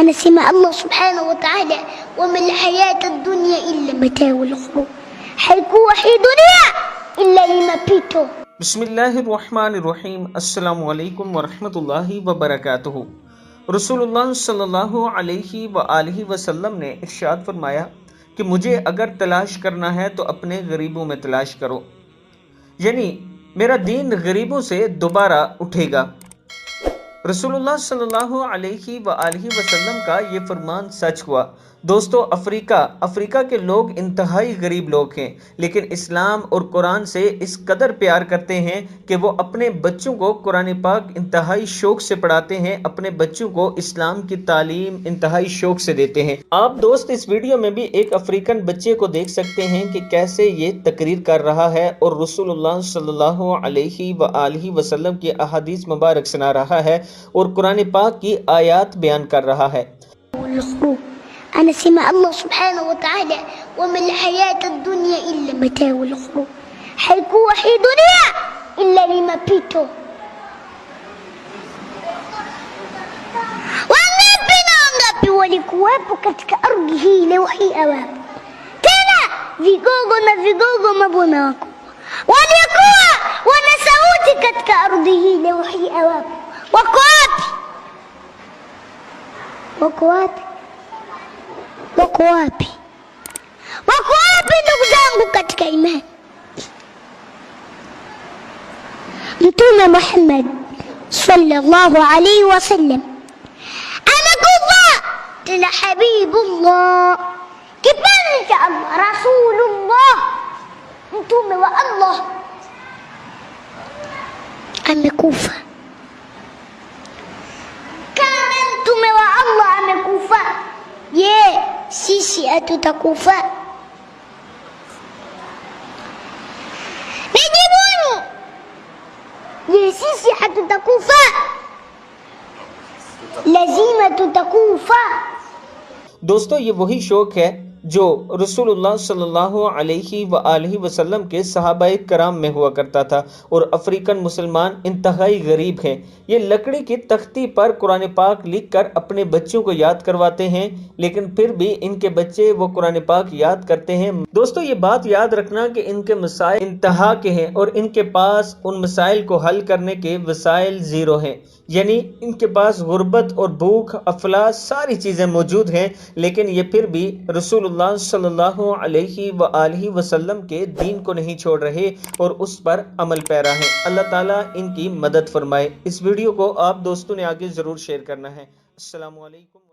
anasema Allah subhanahu wa ta'ala, wama alhayatu dunya illa mataul ghurur, haikuwa hii dunia illa ni mapito. बिस्मिल्लाहिर्रहमानिर्रहीम। अस्सलामु अलैकुम वरहमतुल्लाहि वबरकातुहू। रसूलुल्लाह सल्लल्लाहु अलैहि वसल्लम ने इरशाद फरमाया कि मुझे अगर तलाश करना है तो अपने गरीबों में तलाश करो, यानी मेरा दीन गरीबों से दोबारा उठेगा। रसूलुल्लाह सल्लल्लाहु अलैहि वसल्लम का ये फरमान सच हुआ। दोस्तों, अफ्रीका के लोग इंतहाई गरीब लोग हैं, लेकिन इस्लाम और कुरान से इस कदर प्यार करते हैं कि वो अपने बच्चों को कुरान पाक इंतहाई शौक से पढ़ाते हैं, अपने बच्चों को इस्लाम की तालीम इंतहाई शौक से देते हैं। आप दोस्त इस वीडियो में भी एक अफ्रीकन बच्चे को देख सकते हैं कि कैसे ये तकरीर कर रहा है और रसूलुल्लाह सल्लल्लाहु अलैहि वसल्लम की अहादीस मुबारक सुना रहा है और कुरान पाक की आयत बयान कर रहा है। anasema Allah subhanahu wa ta'ala, wama alhayatu dunya illa mataul ghurur, haikuwa hii dunia illa ni mapito. Wangapi na wangapi walikuwepo katika ardhi hii leo hii awapo, tena vigogo na vigogo, mabwana wako walikuwa wana sauti katika ardhi hii leo hii awapo. Wako wapi? Wako wapi? Wako wapi? Wako wapi ndugu zangu katika imani? Mtume Muhammad sallallahu alaihi wasallam amekufa, tena Habibullah, kipenzi cha Allah, Rasulullah, mtume wa Allah amekufa. Kama mtume wa Allah amekufa, je, sisi hatutakufa? Nijibuni, je, sisi hatutakufa? Lazima tutakufa। दोस्तों, ये वही शौक है जो रसूलुल्लाह सल्लल्लाहु अलैहि वसल्लम के सहाबाए कराम में हुआ करता था। और अफ्रीकन मुसलमान इंतहाई गरीब हैं, ये लकड़ी की तख्ती पर कुरान पाक लिख कर अपने बच्चों को याद करवाते हैं, लेकिन फिर भी इनके बच्चे वो कुरान पाक याद करते हैं। दोस्तों, ये बात याद रखना कि इनके मसाइल इंतहा के हैं और इनके पास उन मसाइल को हल करने के वसाइल ज़ीरो हैं, यानी इनके पास गुर्बत और भूख, अफलास सारी चीज़ें मौजूद हैं, लेकिन ये फिर भी रसूलुल्लाह सल्लल्लाहु अलैहि वसल्लम के दीन को नहीं छोड़ रहे और उस पर अमल पैरा है। अल्लाह ताला इनकी मदद फरमाए। इस वीडियो को आप दोस्तों ने आगे ज़रूर शेयर करना है। अस्सलामु अलैकुम।